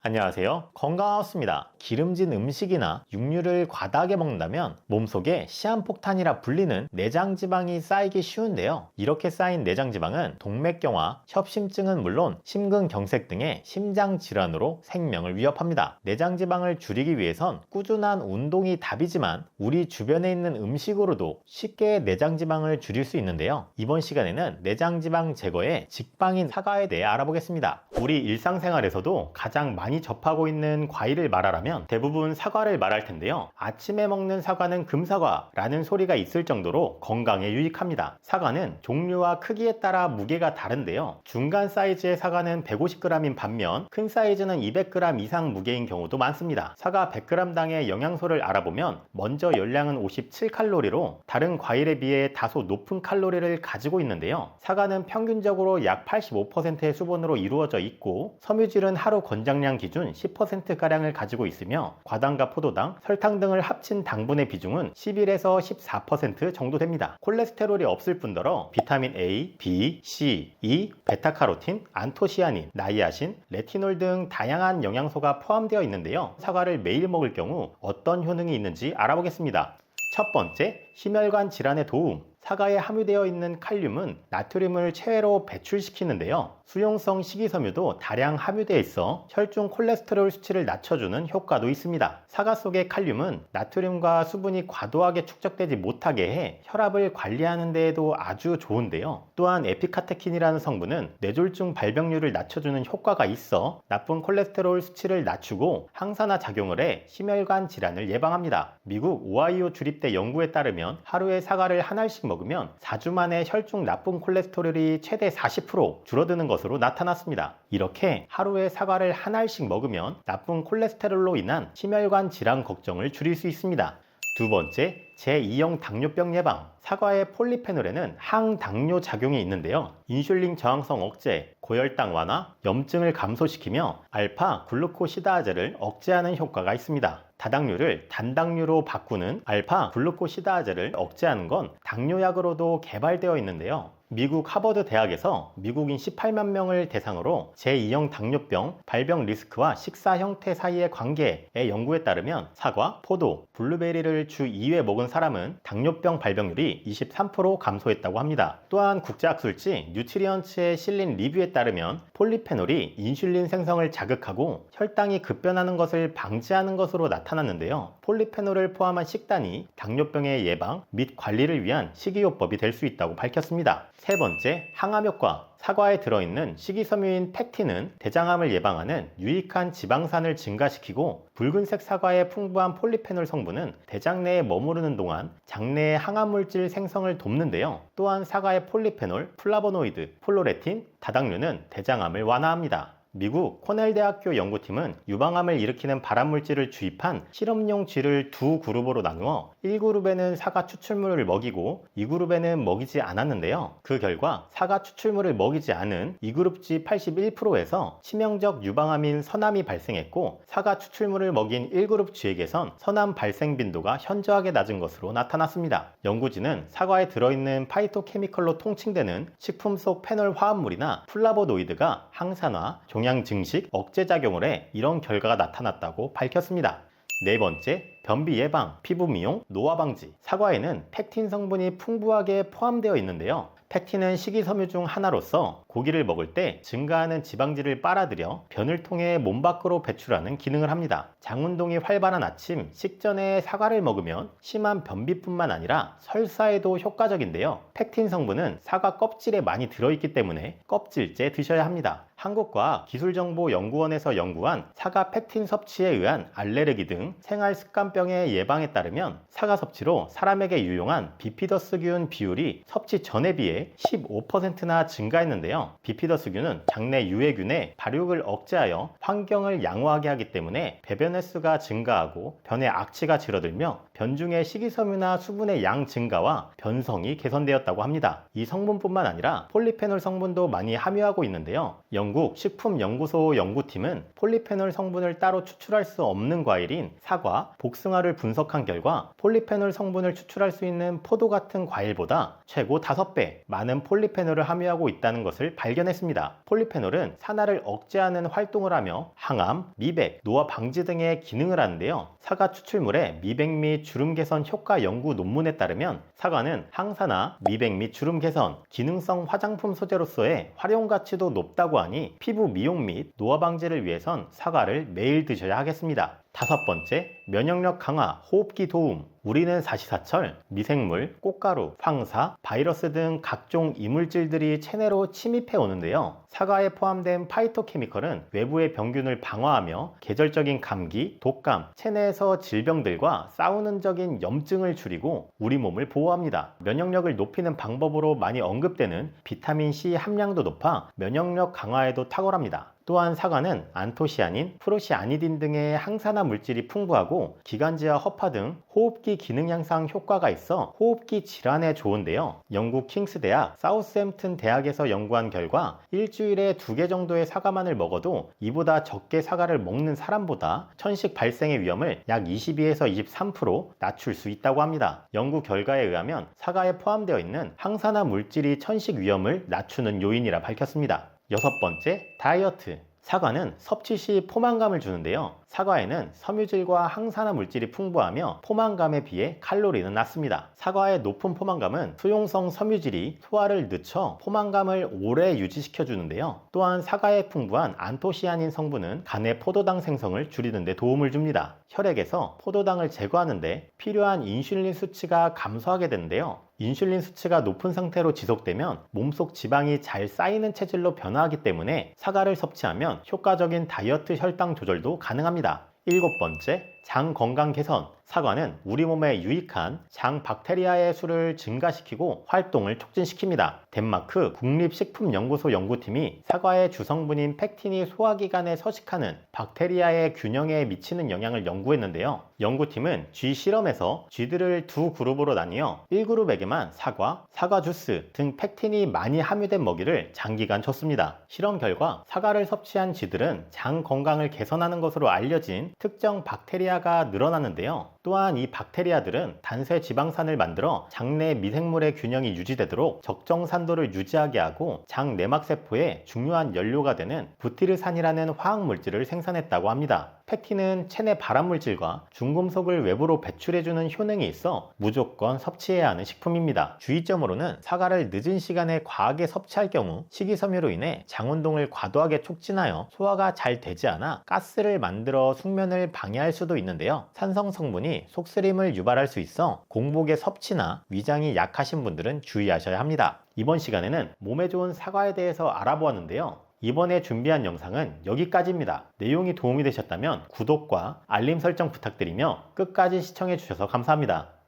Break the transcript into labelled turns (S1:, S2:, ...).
S1: 안녕하세요. 건강하우스입니다. 기름진 음식이나 육류를 과다하게 먹는다면 몸속에 시한폭탄이라 불리는 내장지방이 쌓이기 쉬운데요. 이렇게 쌓인 내장지방은 동맥경화, 협심증은 물론 심근경색 등의 심장질환으로 생명을 위협합니다. 내장지방을 줄이기 위해선 꾸준한 운동이 답이지만 우리 주변에 있는 음식으로도 쉽게 내장지방을 줄일 수 있는데요. 이번 시간에는 내장지방 제거의 직방인 사과에 대해 알아보겠습니다. 우리 일상생활에서도 가장 많이 접하고 있는 과일을 말하라면 대부분 사과를 말할 텐데요. 아침에 먹는 사과는 금사과라는 소리가 있을 정도로 건강에 유익합니다. 사과는 종류와 크기에 따라 무게가 다른데요. 중간 사이즈의 사과는 150g인 반면 큰 사이즈는 200g 이상 무게인 경우도 많습니다. 사과 100g당의 영양소를 알아보면 먼저 열량은 57칼로리로 다른 과일에 비해 다소 높은 칼로리를 가지고 있는데요. 사과는 평균적으로 약 85%의 수분으로 이루어져 있고 섬유질은 하루 권장량 기준 10%가량을 가지고 있으며 과당과 포도당, 설탕 등을 합친 당분의 비중은 11에서 14% 정도 됩니다. 콜레스테롤이 없을 뿐더러 비타민 A, B, C, E, 베타카로틴, 안토시아닌, 나이아신, 레티놀 등 다양한 영양소가 포함되어 있는데요. 사과를 매일 먹을 경우 어떤 효능이 있는지 알아보겠습니다. 첫 번째, 심혈관 질환에 도움. 사과에 함유되어 있는 칼륨은 나트륨을 체외로 배출시키는데요. 수용성 식이섬유도 다량 함유되어 있어 혈중 콜레스테롤 수치를 낮춰주는 효과도 있습니다. 사과 속의 칼륨은 나트륨과 수분이 과도하게 축적되지 못하게 해 혈압을 관리하는 데에도 아주 좋은데요. 또한 에피카테킨이라는 성분은 뇌졸중 발병률을 낮춰주는 효과가 있어 나쁜 콜레스테롤 수치를 낮추고 항산화 작용을 해 심혈관 질환을 예방합니다. 미국 오하이오 주립대 연구에 따르면 하루에 사과를 한 알씩 먹으면 4주 만에 혈중 나쁜 콜레스테롤이 최대 40% 줄어드는 것으로 나타났습니다. 이렇게 하루에 사과를 한 알씩 먹으면 나쁜 콜레스테롤로 인한 심혈관 질환 걱정을 줄일 수 있습니다. 두 번째, 제2형 당뇨병 예방. 사과의 폴리페놀에는 항당뇨 작용이 있는데요. 인슐린 저항성 억제, 고혈당 완화, 염증을 감소시키며 알파 글루코시다아제를 억제하는 효과가 있습니다. 다당류를 단당류로 바꾸는 알파 글루코시다아제를 억제하는 건 당뇨약으로도 개발되어 있는데요. 미국 하버드 대학에서 미국인 18만 명을 대상으로 제2형 당뇨병 발병 리스크와 식사 형태 사이의 관계의 연구에 따르면 사과, 포도, 블루베리를 주 2회 먹은 사람은 당뇨병 발병률이 23% 감소했다고 합니다. 또한 국제학술지 뉴트리언츠에 실린 리뷰에 따르면 폴리페놀이 인슐린 생성을 자극하고 혈당이 급변하는 것을 방지하는 것으로 나타났는데요. 폴리페놀을 포함한 식단이 당뇨병의 예방 및 관리를 위한 식이요법이 될 수 있다고 밝혔습니다. 세 번째, 항암 효과. 사과에 들어있는 식이섬유인 팩틴은 대장암을 예방하는 유익한 지방산을 증가시키고 붉은색 사과의 풍부한 폴리페놀 성분은 대장 내에 머무르는 동안 장내의 항암물질 생성을 돕는데요. 또한 사과의 폴리페놀, 플라보노이드, 플로레틴, 다당류는 대장암을 완화합니다. 미국 코넬대학교 연구팀은 유방암을 일으키는 발암물질을 주입한 실험용 쥐를 두 그룹으로 나누어 1그룹에는 사과 추출물을 먹이고 2그룹에는 먹이지 않았는데요. 그 결과 사과 추출물을 먹이지 않은 2그룹 쥐 81%에서 치명적 유방암인 선암이 발생했고 사과 추출물을 먹인 1그룹 쥐에게선 선암 발생 빈도가 현저하게 낮은 것으로 나타났습니다. 연구진은 사과에 들어있는 파이토케미컬로 통칭되는 식품 속 페놀 화합물이나 플라보노이드가 항산화, 종양 증식, 억제 작용을 해 이런 결과가 나타났다고 밝혔습니다. 네 번째, 변비 예방, 피부 미용, 노화 방지. 사과에는 팩틴 성분이 풍부하게 포함되어 있는데요. 팩틴은 식이섬유 중 하나로서 고기를 먹을 때 증가하는 지방질을 빨아들여 변을 통해 몸 밖으로 배출하는 기능을 합니다. 장운동이 활발한 아침, 식전에 사과를 먹으면 심한 변비뿐만 아니라 설사에도 효과적인데요. 팩틴 성분은 사과 껍질에 많이 들어있기 때문에 껍질째 드셔야 합니다. 한국과기술정보연구원에서 연구한 사과 팩틴 섭취에 의한 알레르기 등 생활습관병의 예방에 따르면 사과 섭취로 사람에게 유용한 비피더스균 비율이 섭취 전에 비해 15%나 증가했는데요. 비피더스균은 장내 유해균의 발육을 억제하여 환경을 양호하게 하기 때문에 배변 횟수가 증가하고 변의 악취가 줄어들며 변중의 식이섬유나 수분의 양 증가와 변성이 개선되었다고 합니다. 이 성분뿐만 아니라 폴리페놀 성분도 많이 함유하고 있는데요. 영국 식품연구소 연구팀은 폴리페놀 성분을 따로 추출할 수 없는 과일인 사과, 복숭아를 분석한 결과 폴리페놀 성분을 추출할 수 있는 포도 같은 과일보다 최고 5배 많은 폴리페놀을 함유하고 있다는 것을 발견했습니다. 폴리페놀은 산화를 억제하는 활동을 하며 항암, 미백, 노화 방지 등의 기능을 하는데요. 사과 추출물의 미백 및 주름 개선 효과 연구 논문에 따르면 사과는 항산화, 미백 및 주름 개선, 기능성 화장품 소재로서의 활용 가치도 높다고 하니 피부 미용 및 노화 방지를 위해선 사과를 매일 드셔야 하겠습니다. 5번째, 면역력 강화, 호흡기 도움. 우리는 사시사철, 미생물, 꽃가루, 황사, 바이러스 등 각종 이물질들이 체내로 침입해 오는데요. 사과에 포함된 파이토케미컬은 외부의 병균을 방어하며 계절적인 감기, 독감, 체내에서 질병들과 싸우는 적인 염증을 줄이고 우리 몸을 보호합니다. 면역력을 높이는 방법으로 많이 언급되는 비타민C 함량도 높아 면역력 강화에도 탁월합니다. 또한 사과는 안토시아닌, 프로시아니딘 등의 항산화 물질이 풍부하고 기관지와 허파 등 호흡기 기능 향상 효과가 있어 호흡기 질환에 좋은데요. 영국 킹스대학, 사우스햄튼 대학에서 연구한 결과 일주일에 2개 정도의 사과만을 먹어도 이보다 적게 사과를 먹는 사람보다 천식 발생의 위험을 약 22에서 23% 낮출 수 있다고 합니다. 연구 결과에 의하면 사과에 포함되어 있는 항산화 물질이 천식 위험을 낮추는 요인이라 밝혔습니다. 6번째, 다이어트. 사과는 섭취 시 포만감을 주는데요. 사과에는 섬유질과 항산화 물질이 풍부하며 포만감에 비해 칼로리는 낮습니다. 사과의 높은 포만감은 수용성 섬유질이 소화를 늦춰 포만감을 오래 유지시켜 주는데요. 또한 사과에 풍부한 안토시아닌 성분은 간의 포도당 생성을 줄이는 데 도움을 줍니다. 혈액에서 포도당을 제거하는 데 필요한 인슐린 수치가 감소하게 되는데요. 인슐린 수치가 높은 상태로 지속되면 몸속 지방이 잘 쌓이는 체질로 변화하기 때문에 사과를 섭취하면 효과적인 다이어트 혈당 조절도 가능합니다. 7번째, 장 건강 개선. 사과는 우리 몸에 유익한 장 박테리아의 수를 증가시키고 활동을 촉진시킵니다. 덴마크 국립식품연구소 연구팀이 사과의 주성분인 펙틴이 소화기관에 서식하는 박테리아의 균형에 미치는 영향을 연구했는데요. 연구팀은 쥐 실험에서 쥐들을 두 그룹으로 나뉘어 1그룹에게만 사과, 사과 주스 등 펙틴이 많이 함유된 먹이를 장기간 줬습니다. 실험 결과 사과를 섭취한 쥐들은 장 건강을 개선하는 것으로 알려진 특정 박테리아가 늘어났는데요. 또한 이 박테리아들은 단쇄 지방산을 만들어 장내 미생물의 균형이 유지되도록 적정 산도를 유지하게 하고 장 내막세포의 중요한 연료가 되는 부티르산이라는 화학물질을 생산했다고 합니다. 펙틴은 체내 발암물질과 중금속을 외부로 배출해주는 효능이 있어 무조건 섭취해야 하는 식품입니다. 주의점으로는 사과를 늦은 시간에 과하게 섭취할 경우 식이섬유로 인해 장운동을 과도하게 촉진하여 소화가 잘 되지 않아 가스를 만들어 숙면을 방해할 수도 있는데요. 산성 성분이 속쓰림을 유발할 수 있어 공복의 섭취나 위장이 약하신 분들은 주의하셔야 합니다. 이번 시간에는 몸에 좋은 사과에 대해서 알아보았는데요. 이번에 준비한 영상은 여기까지입니다. 내용이 도움이 되셨다면 구독과 알림 설정 부탁드리며 끝까지 시청해 주셔서 감사합니다.